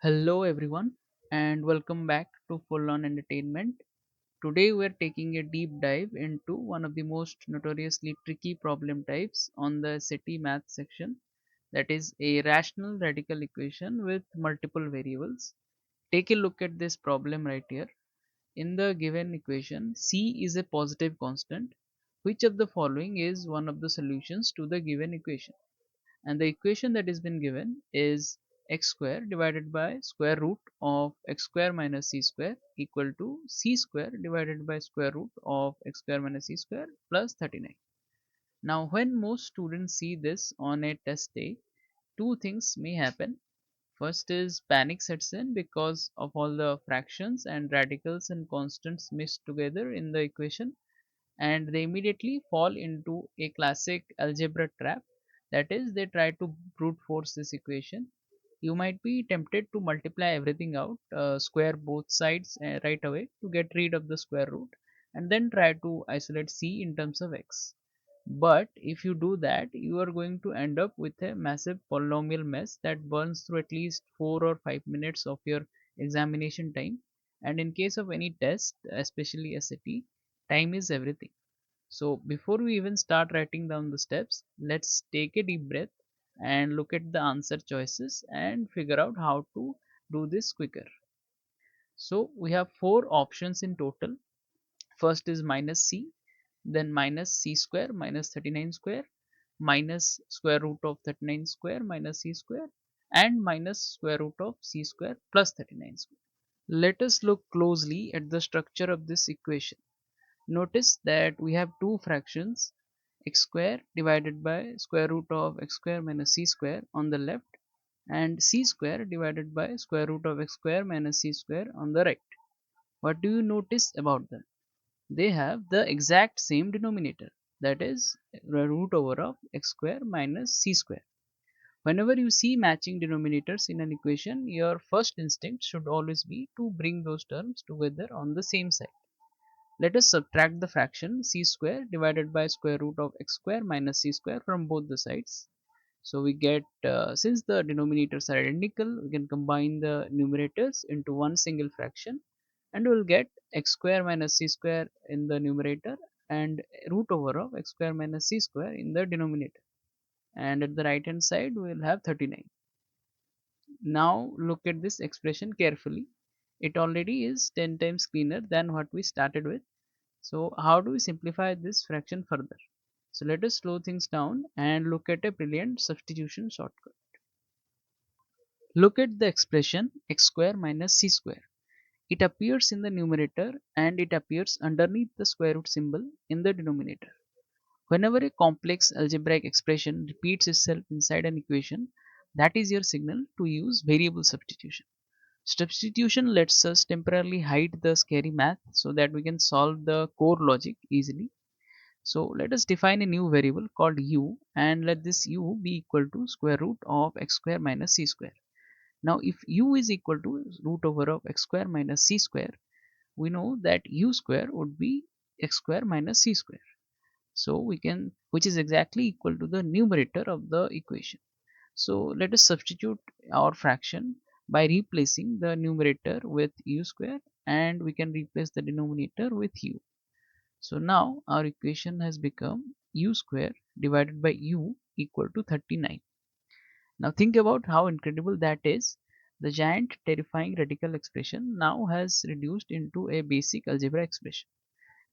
Hello everyone and welcome back to Full On Entertainment. Today we are taking a deep dive into one of the most notoriously tricky problem types on the SAT math section, that is a rational radical equation with multiple variables. Take a look at this problem right here. In the given equation, C is a positive constant. Which of the following is one of the solutions to the given equation? And the equation that has been given is x square divided by square root of x square minus c square equal to c square divided by square root of x square minus c square plus 39. Now when most students see this on a test day, two things may happen. First is panic sets in because of all the fractions and radicals and constants mixed together in the equation, and they immediately fall into a classic algebra trap. That is, they try to brute force this equation. You might be tempted to multiply everything out, square both sides right away to get rid of the square root, and then try to isolate c in terms of x. But if you do that, you are going to end up with a massive polynomial mess that burns through at least 4 or 5 minutes of your examination time. And in case of any test, especially SAT, time is everything. So before we even start writing down the steps, let's take a deep breath and look at the answer choices and figure out how to do this quicker. So we have four options in total. First is minus c, then minus c square minus 39 square, minus square root of 39 square minus c square, and minus square root of c square plus 39 square. Let us look closely at the structure of this equation. Notice that we have two fractions, x square divided by square root of x square minus c square on the left, and c square divided by square root of x square minus c square on the right. What do you notice about them? They have the exact same denominator, that is root over of x square minus c square. Whenever you see matching denominators in an equation, your first instinct should always be to bring those terms together on the same side. Let us subtract the fraction c square divided by square root of x square minus c square from both the sides. So we get, since the denominators are identical, we can combine the numerators into one single fraction, and we will get x square minus c square in the numerator and root over of x square minus c square in the denominator. And at the right hand side we will have 39. Now look at this expression carefully. It already is 10 times cleaner than what we started with. So how do we simplify this fraction further? So let us slow things down and look at a brilliant substitution shortcut. Look at the expression x square minus c square. It appears in the numerator and it appears underneath the square root symbol in the denominator. Whenever a complex algebraic expression repeats itself inside an equation, that is your signal to use variable substitution. Substitution lets us temporarily hide the scary math so that we can solve the core logic easily. So let us define a new variable called u, and let this u be equal to square root of x square minus c square. Now if u is equal to root over of x square minus c square, we know that u square would be x square minus c square. So we can, which is exactly equal to the numerator of the equation. So let us substitute our fraction by replacing the numerator with u square, and we can replace the denominator with u. So now our equation has become u square divided by u equal to 39. Now think about how incredible that is. The giant terrifying radical expression now has reduced into a basic algebra expression.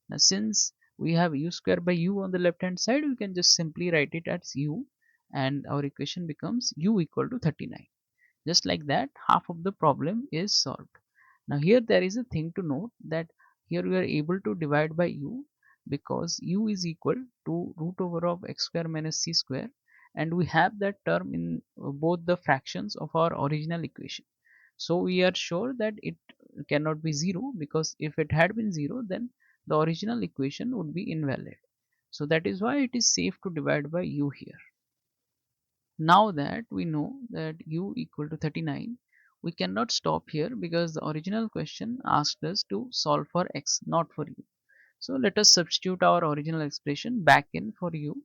Now since we have u square by u on the left hand side, we can just simply write it as u, and our equation becomes u equal to 39. Just like that, half of the problem is solved. Now here there is a thing to note, that here we are able to divide by u because u is equal to root over of x square minus c square, and we have that term in both the fractions of our original equation. So we are sure that it cannot be 0, because if it had been 0, then the original equation would be invalid. So that is why it is safe to divide by u here. Now that we know that u equal to 39, we cannot stop here because the original question asked us to solve for x, not for u. So let us substitute our original expression back in for u.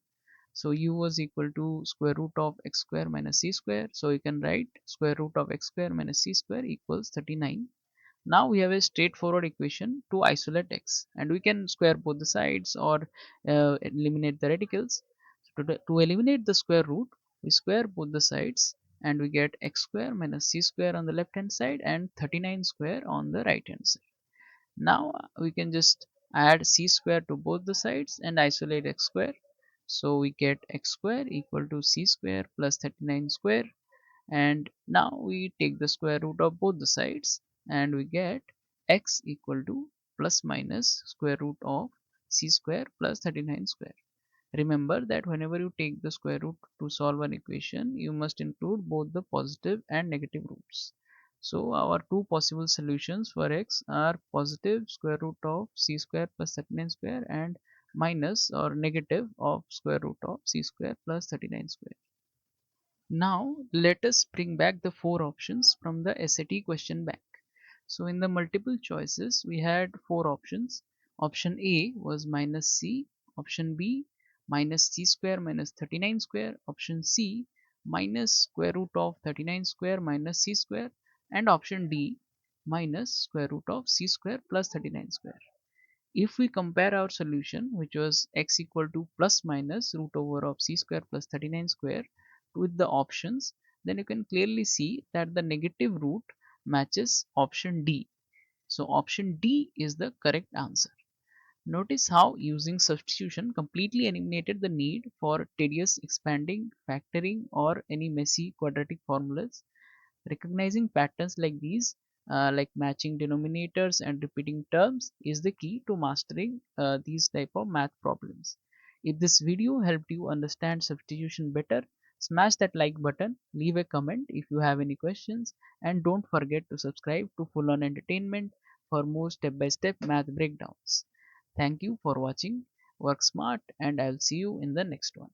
So u was equal to square root of x square minus c square. So you can write square root of x square minus c square equals 39. Now we have a straightforward equation to isolate x, and we can square both the sides or eliminate the radicals. So to eliminate the square root, we square both the sides and we get x square minus c square on the left hand side and 39 square on the right hand side. Now we can just add c square to both the sides and isolate x square. So we get x square equal to c square plus 39 square, and now we take the square root of both the sides and we get x equal to plus minus square root of c square plus 39 square. Remember that whenever you take the square root to solve an equation, you must include both the positive and negative roots. So our two possible solutions for x are positive square root of c square plus 39 square and minus or negative of square root of c square plus 39 square. Now let us bring back the four options from the SAT question bank. So in the multiple choices we had four options. Option A was minus C, option B minus C square minus 39 square, option C minus square root of 39 square minus C square, and option D minus square root of C square plus 39 square. If we compare our solution, which was x equal to plus minus root over of c square plus 39 square, with the options, then you can clearly see that the negative root matches option D. So option D is the correct answer. Notice how using substitution completely eliminated the need for tedious expanding, factoring, or any messy quadratic formulas. Recognizing patterns like these, like matching denominators and repeating terms, is the key to mastering these type of math problems. If this video helped you understand substitution better, smash that like button, leave a comment if you have any questions, and don't forget to subscribe to Full On Entertainment for more step-by-step math breakdowns. Thank you for watching. Work smart, and I'll see you in the next one.